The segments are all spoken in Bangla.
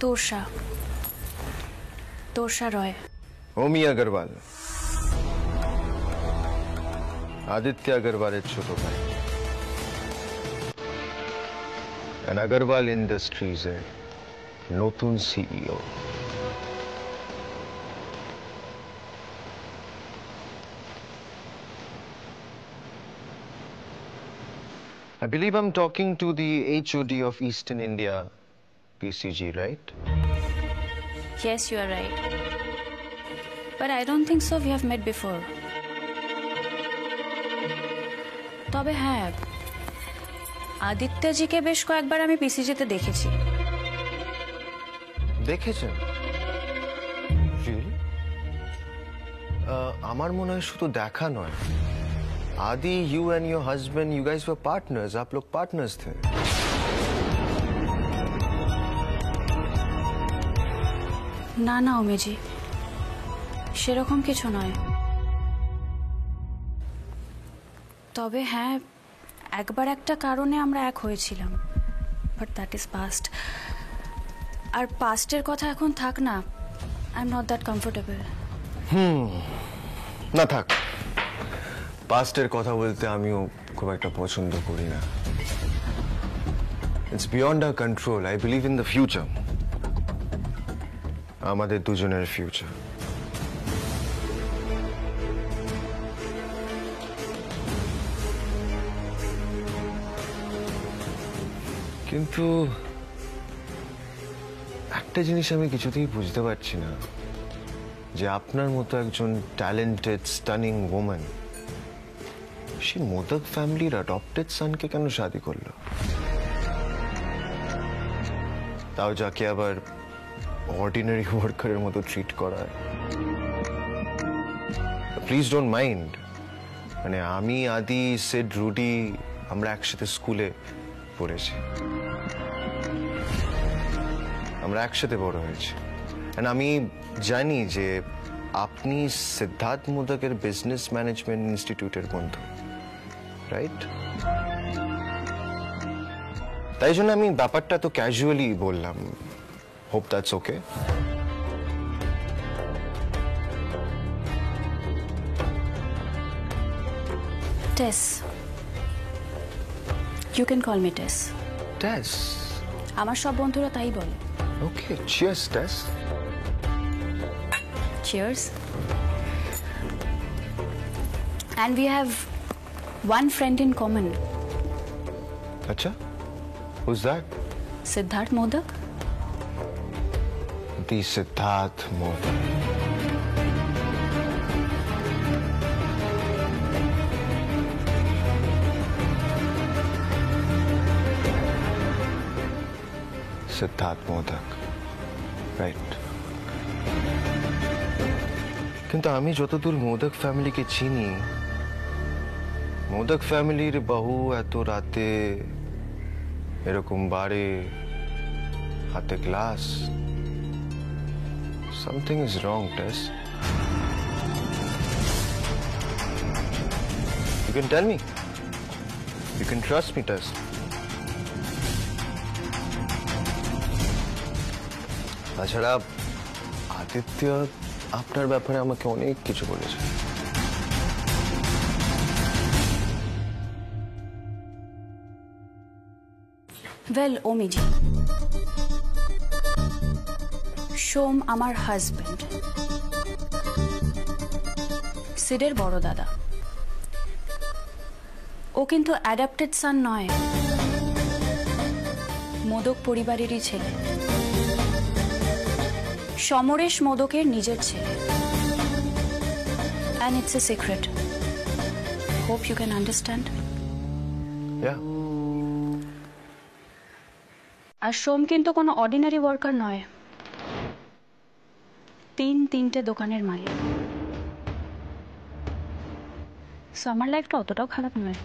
तोषा तोषा रॉय। होमी अग्रवाल आदित्य अग्रवाल छोटो भाई एंड अग्रवाल इंडस्ट्रीज नतून CEO. I believe I'm talking to the HOD of Eastern India, PCG, right? Yes, you are right. But I don't think so. We have met before. তবে হ্যাঁ, আদিত্যজিকে বেশ কয়েকবার আমি পিসিজিতে দেখেছি। দেখেছেন? Really? আমার মনে হয় শুধু দেখা নয়। Adi, you and your husband, you guys were partners. आप लोग partners थे। না না ওমেজি, সেরকম কিছু নয়। তবে হ্যাঁ, একবার একটা কারণে আমরা এক হয়েছিলাম, বাট দ্যাট ইজ পাস্ট। আর পাস্টের কথা এখন থাক না, I am not that comfortable. না থাক, পাস্টের কথা বলতে আমিও খুব একটা পছন্দ করি না। It's beyond our control. I believe in the future, আমাদের দুজনের ফিউচার। কিন্তু একটা জিনিস আমি কিছুতেই বুঝতে পারছি না, যে আপনার মতো একজন ট্যালেন্টেড স্টানিং ওম্যান সে মোদক ফ্যামিলির অ্যাডপ্টেড সনকে কেন শাদি করলো, তাও যাকে আবার অর্ডিনারি ওয়ার্কারের মতো ট্রিট করা। প্লিজ ডোন্ট মাইন্ড, মানে আমি আদি সিড রুডি আমরা একসাথে স্কুলে পড়েছি, আমরা একসাথে বড় হয়েছি। এন্ড আমি জানি যে আপনি সিদ্ধার্থ মোদকের বিজনেস ম্যানেজমেন্ট ইনস্টিটিউটের বন্ধু, রাইট? তাই জন্য আমি ব্যাপারটা তো ক্যাজুয়ালি বললাম। Hope that's okay. Tess, you can call me Tess. Tess? আমার সব বন্ধুরা তাই বলে। Okay, cheers Tess. Cheers. And we have one friend in common. Acha? Who's that? Siddharth Modak. The Siddharth Modak. Siddharth Modak. Right. কিন্তু আমি যতদূর মোদক ফ্যামিলিকে চিনি, মোদক ফ্যামিলির বহু এত রাতে এরকম বারে হাতে glass, something is wrong, Tess. You can tell me. You can trust me, Tess. তাছাড়া আদিত্য আপনার ব্যাপারে আমাকে অনেক কিছু বলেছে। ওয়েল ওমিজি, সোম আমার হাজবেন্ড, সিডের বড় দাদা। ও কিন্তু অ্যাডাপ্টেড সান নয়, মোদক পরিবারেরই ছেলে, সমরেশ মোদকের নিজের ছেলে। And it's a secret. Hope you can understand. Yeah. আর সোম কিন্তু কোনো অর্ডিনারি ওয়ার্কার নয়, তিনটে দোকানের মালিক। সো আমার লাইফটা অতটাও খারাপ নয়।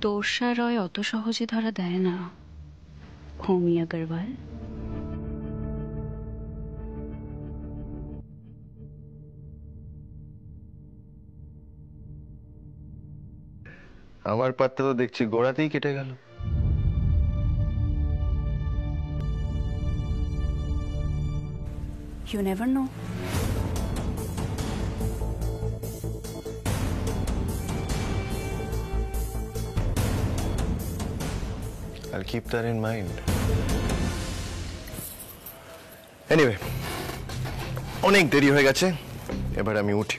তোষা রয় অত সহজে ধরা দেয় না, হোমি अग्रवाल। আমার পাত্তা তো দেখছি গোড়াতেই কেটে গেল। You never know. I'll keep that in mind. Anyway, অনেক দেরি হয়ে গেছে, এবার আমি উঠি।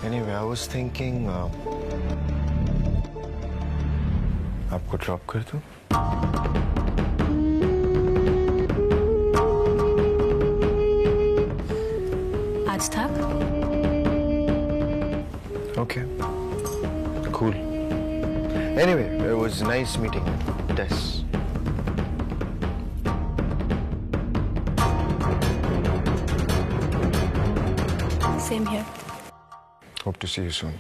Anyway, I was thinking आपको ड्रॉप कर दूं? आज तक Okay, cool. Anyway, it was nice meeting you, Tess. same here. Hope to see you soon.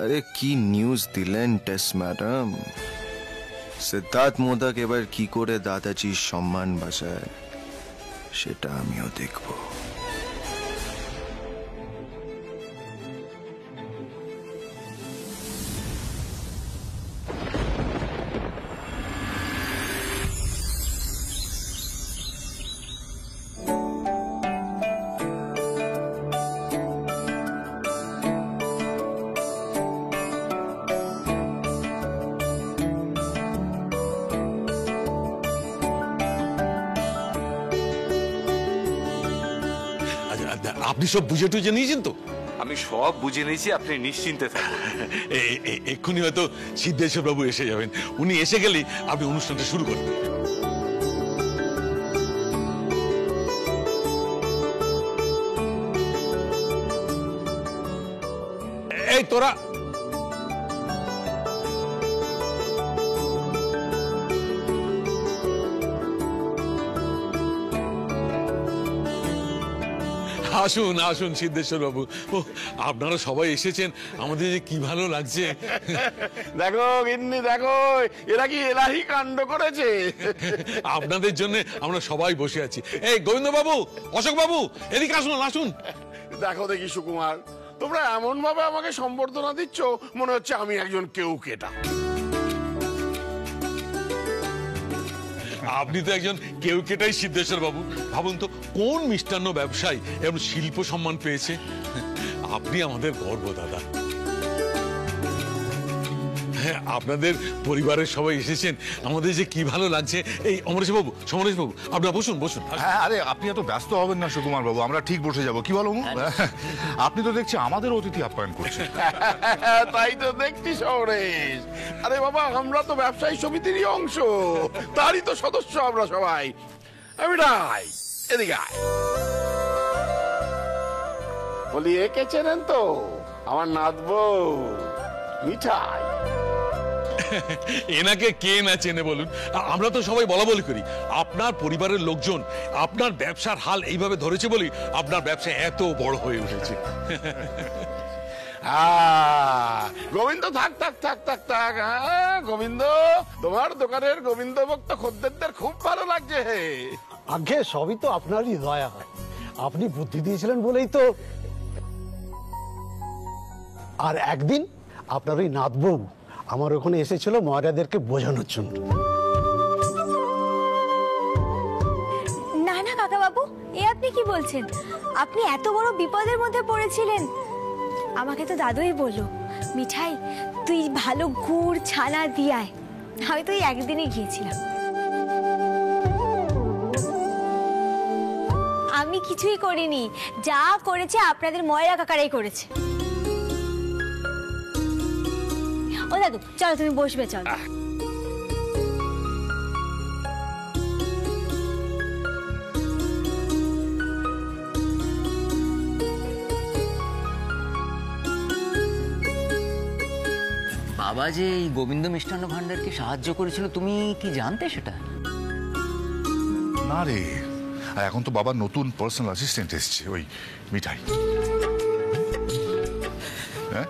আরে কি নিউজ দিলেন টেস ম্যাডাম? সিদ্ধার্থ মোদক এবার কি করে দাদাজির সম্মান বাঁচায় সেটা আমিও দেখব। আপনি সব বুঝে টুঝে নিয়েছেন তো? আমি সব বুঝে নিয়েছি, আপনি নিশ্চিন্তে থাকুন। এক্ষুনি হয়তো সিদ্ধেশ্বর বাবু এসে যাবেন। উনি এসে গেলেই আপনি অনুষ্ঠানটা শুরু করবেন। এই তোরা আসুন আসুন সিদ্ধেশ্বর বাবু। ও আপনারা সবাই এসেছেন, আমাদের যে কি ভালো লাগছে। দেখো গিন্নি, দেখো এরা কি এলাহি কাণ্ড করেছে। আপনাদের জন্য আমরা সবাই বসে আছি। এই গোবিন্দ বাবু, অশোক বাবু, এদিকে আসুন আসুন। দেখো দেখি সুকুমার, তোমরা এমন ভাবে আমাকে সম্বর্ধনা দিচ্ছ মনে হচ্ছে আমি একজন কেউকেটা। আপনি তো একজন কেউকেটাই সিদ্ধেশ্বর বাবু। ভাবুন তো কোন মিষ্টান্ন ব্যবসায়ী এমন শিল্প সম্মান পেয়েছে। আপনি আমাদের গর্ব দাদা। হ্যাঁ, আপনাদের পরিবারের সবাই এসেছেন, আমাদের যে কি ভালো লাগছে। এই অমরেশ বাবু, সমরেশ বাবু, আপনারা বসুন বসুন। হ্যাঁ, আরে আপনি এত ব্যস্ত হবেন না সুকুমার বাবু, আমরা ঠিক বসে যাব। কি বলো? আপনি তো দেখছি আমাদের অতিথি আপ্যায়ন করছেন। তাই তো দেখছি সমরেশ। আরে বাবা, আমরা তো ব্যবসায়ী সমিতিরই অংশ, তারই তো সদস্য আমরা সবাই। আমি রাই, এদিকে আয়। বলি একে চেনেন তো? আমার নাতবো মিঠাই। এনাকে কে না চেনে বলুন? আমরা তো সবাই বলা বলি করি। আপনার পরিবারের লোকজন আপনার ব্যবসার হাল এইভাবে ধরেছে বলি আপনার ব্যবসা এত বড় হয়ে উঠেছে। গোবিন্দ, থাক থাক থাক থাক থাক। গোবিন্দ, তোমার দোকানের গোবিন্দ ভক্ত খদ্দেরদের খুব ভালো লাগছে। আগে সবই তো আপনারই দয়া হয়, আপনি বুদ্ধি দিয়েছিলেন বলেই তো। আর একদিন আপনার ওই নাতবউ আমার ওখানে এসেছিল ময়রাদেরকে বোঝানোর জন্য। না না কাকা বাবু, এ আপনি কি বলছেন? আপনি এত বড় বিপদের মধ্যে পড়েছিলেন। আমাকে তো দাদুই বললো, মিঠাই তুই ভালো গুড় ছানা দিয়ে আয়। আমি তো একদিনই গিয়েছিলাম। আমি কিছুই করিনি, যা করেছে আপনাদের ময়রা কাকারাই করেছে। ও দাদু চলো, তুমি বসবে, চলো। বাবা যে এই গোবিন্দ মিষ্টান্ন ভান্ডারকে সাহায্য করেছিল, তুমি কি জানতে সেটা? না রে, আর এখন তো বাবার নতুন পার্সোনাল অ্যাসিস্ট্যান্ট এসছে, ওই মিঠাই। হ্যাঁ,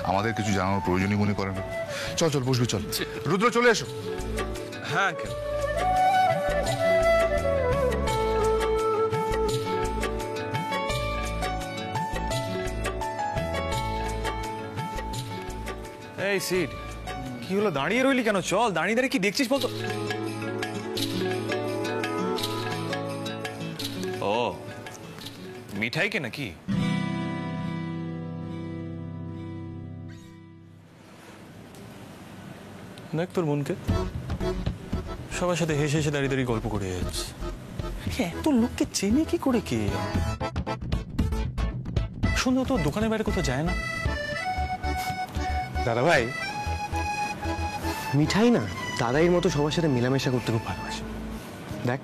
আমাদের কিছু জানানোর প্রয়োজনই মনে করে না। চল চল, বসবি, চল। রুদ্র, চলে এসো। হ্যাঁ আঙ্কেল। এই সিড, কি হলো, দাঁড়িয়ে রইলি কেন? চল, দাঁড়িয়ে দাঁড়িয়ে কি দেখছিস বলতো? ও মিঠাইকে নাকি? দেখ তোর বোনকে, সবার সাথে হেসে হেসে দাঁড়িয়ে দাঁড়িয়ে গল্প করে যাচ্ছে। এত লোককে চেনে কি করে কে? শুনলো তো দোকানের বাইরে কোথাও যায় না। দাদা ভাই, মিঠাই না দাদাইয়ের মতো সবার সাথে মেলামেশা করতে খুব ভালোবাসে। দেখ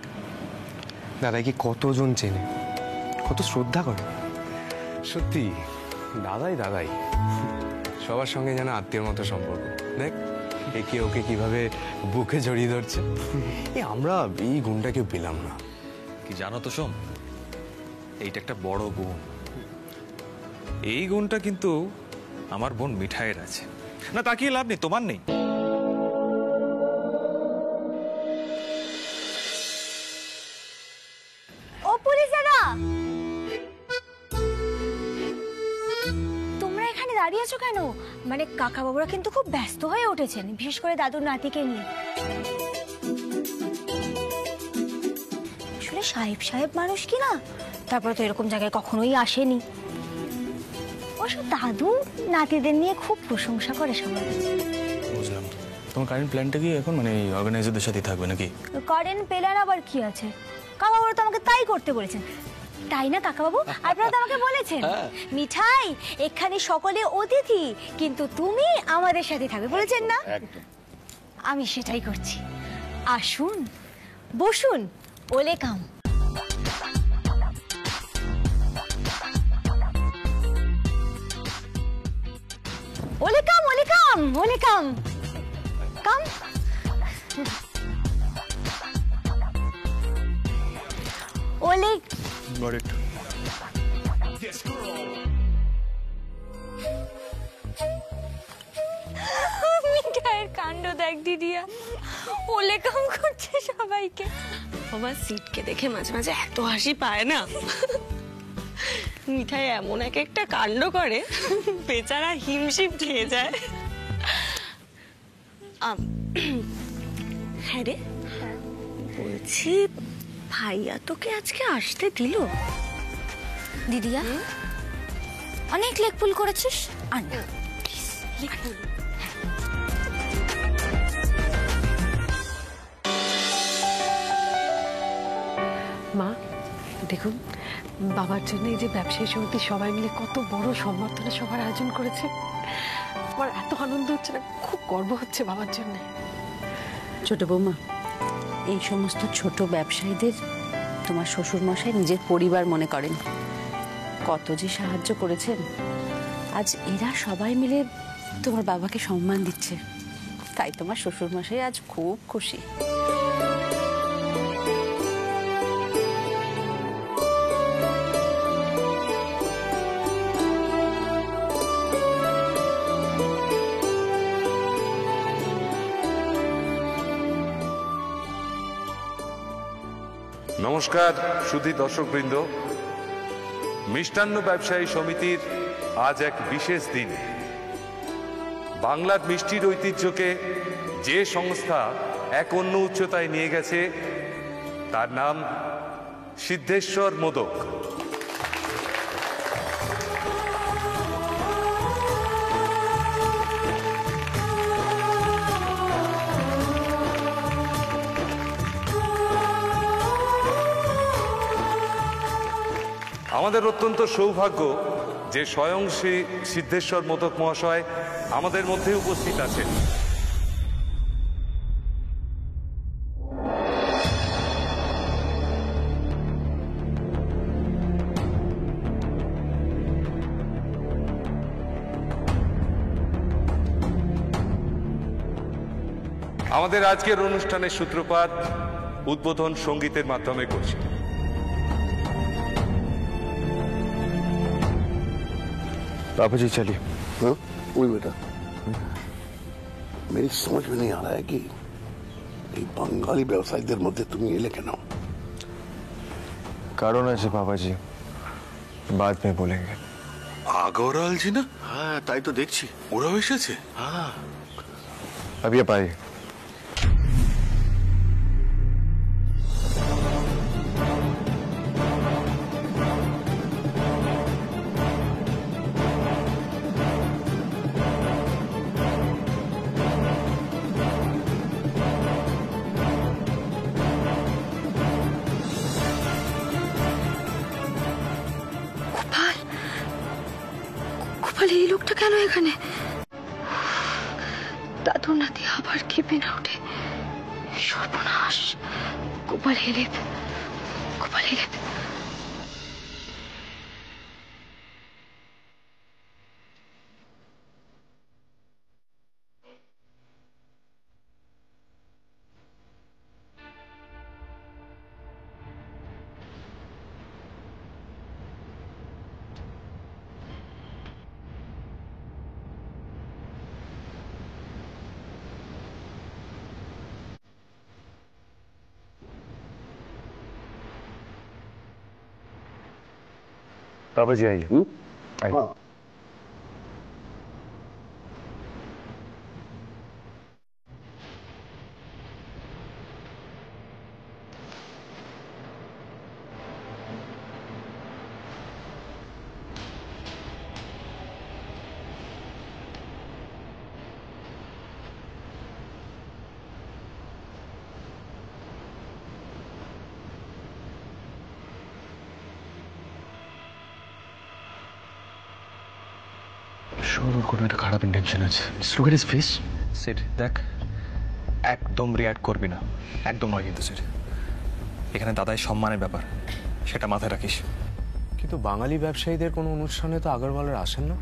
দাদাইকে কতজন চেনে, কত শ্রদ্ধা করে। সত্যি দাদাই সবার সঙ্গে যেন আত্মীয়র মতো সম্পর্ক। দেখ একে ওকে কিভাবে বুকে জড়িয়ে ধরছে। আমরা এই গুণটাকে পেলাম না। কি জানো তো সোম, এইটা একটা বড় গুণ। এই গুণটা কিন্তু আমার বোন মিঠাইয়ের আছে। না তাকিয়ে লাভ নেই, তোমার নেই। ও পুলিশ দাদা, তোমরা এখানে দাঁড়িয়ে আছো কেন? মানে কাকা বাবুরা কিন্তু খুব ব্যস্ত হয়ে উঠেছেন, বিশেষ করে দাদুর নাতিকে নিয়ে। আসলে সাহেব মানুষ কি না, তারপরে তো এরকম জায়গায় কখনোই আসেনি। অবশ্য দাদু নাতিদের নিয়ে খুব প্রশংসা করে সবার কাছে। বুঝলাম। তোমার কারেন্ট প্ল্যানটা কি এখন, মানে অর্গানাইজারদের সাথে থাকবে নাকি? কারেন্ট প্ল্যান আবার কি আছে? কাকা বাবু তো আমাকে তাই করতে বলেছেন, তাই না কাকা বাবু? আপনারা তো আমাকে বলেছেন মিঠাই এখানে সকলে অতিথি, কিন্তু তুমি আমাদের সাথে থাকবে বলেছেন না? আমি সেটাই করছি। আসুন, বসুন, ওয়েলকাম। ওয়েলকাম ওয়েলকাম ওয়েলকাম, কাম। ওলে গট ইট। মিঠাইয়ের কাণ্ড দেখ দিদিয়া, ওলে কাম করছে সবাইকে। আমার সিটকে দেখে মাঝে মাঝে এত হাসি পায় না। মিঠাই এমন এক একটা কাণ্ড করে, বেচারা হিমশিম খেয়ে যায়। হ্যাঁ রে, বলছি ভাইয়া তোকে আজকে আসতে দিল? দিদিয়া অনেক লেকপুল করেছিস, আর না মা দেখুন, বাবার জন্য এই যে ব্যবসায়ী সমিতি সবাই মিলে কত বড় সম্বর্ধনা সভার আয়োজন করেছে। আমার এত আনন্দ হচ্ছে না, খুব গর্ব হচ্ছে বাবার জন্য। ছোট বৌমা, এই সমস্ত ছোট ব্যবসায়ীদের তোমার শ্বশুর মশাই নিজের পরিবার মনে করেন। কত যে সাহায্য করেছেন, আজ এরা সবাই মিলে তোমার বাবাকে সম্মান দিচ্ছে, তাই তোমার শ্বশুর মশাই আজ খুব খুশি। নমস্কার সুধী দর্শকবৃন্দ, মিষ্টান্ন ব্যবসায়ী সমিতির আজ এক বিশেষ দিন। বাংলার মিষ্টির ঐতিহ্যকে যে সংস্থা এক অন্য উচ্চতায় নিয়ে গেছে, তার নাম সিদ্ধেশ্বর মোদক। আমাদের অত্যন্ত সৌভাগ্য যে স্বয়ং শ্রী সিদ্ধেশ্বর মোদক মহাশয় আমাদের মধ্যে উপস্থিত আছেন। আমাদের আজকের অনুষ্ঠানের সূত্রপাত উদ্বোধন সঙ্গীতের মাধ্যমে করছি। बाबू जी चलिए। हाँ वही बेटा, मेरी समझ में नहीं आ रहा है कि এই বাঙালি ব্যবসায়ীদের মধ্যে তুমি এলে কেন? কারণ আছে বাবা জি, बाद में बोलेंगे। আগরওয়াল জি না? হ্যাঁ তাই তো দেখছি, ওরাও এসেছে। हाँ अब ये पाइए। গোপাল এই লোকটা কেন এখানে? দাদুর নাতি আবার খেপে না ওঠে। সর্বনাশ, গোপাল হেলেপ, গোপাল হেলেপ। बाबा जी आइए। आइए। শোর কোনো একটা খারাপ ইন্টেনশন আছে। Look at his face. Set দেখ, একদম রিয়াক্ট করবি না, একদম নয় কিন্তু সেট। এখানে দাদাই সম্মানের ব্যাপার, সেটা মাথায় রাখিস। কিন্তু বাঙালি ব্যবসায়ীদের কোনো অনুষ্ঠানে তো আগরওয়ালের আসেন না।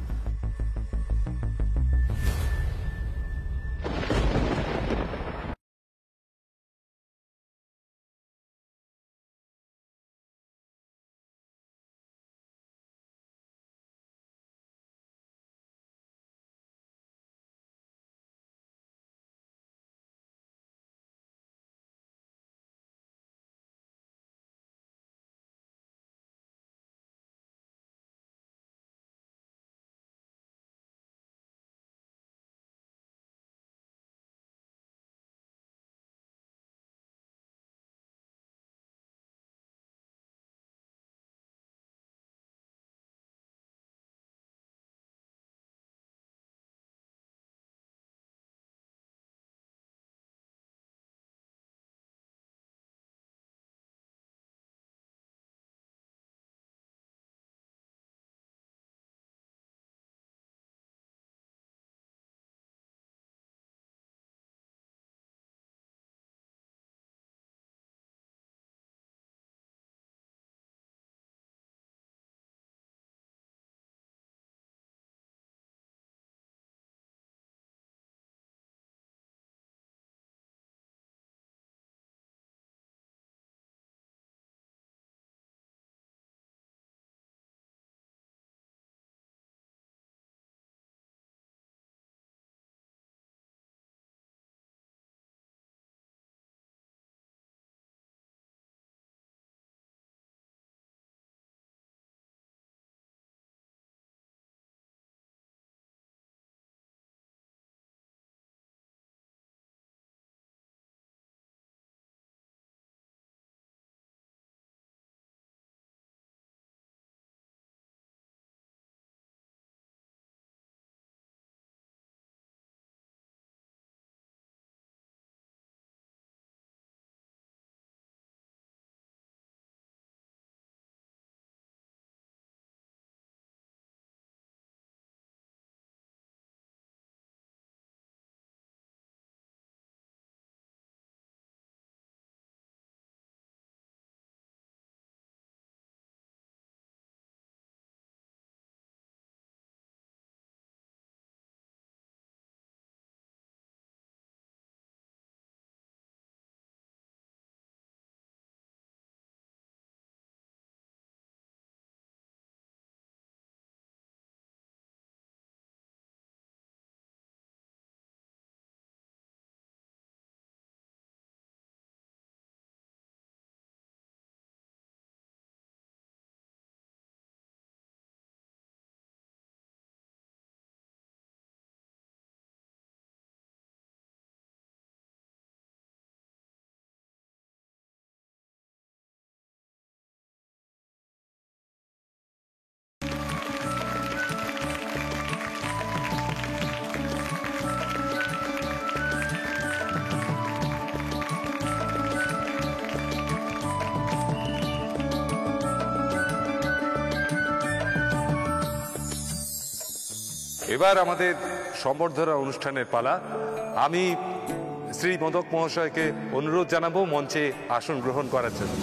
এবার আমাদের সম্বর্ধনা অনুষ্ঠানের পালা। আমি শ্রী মোদক মহাশয়কে অনুরোধ জানাবো মঞ্চে আসন গ্রহণ করার জন্য।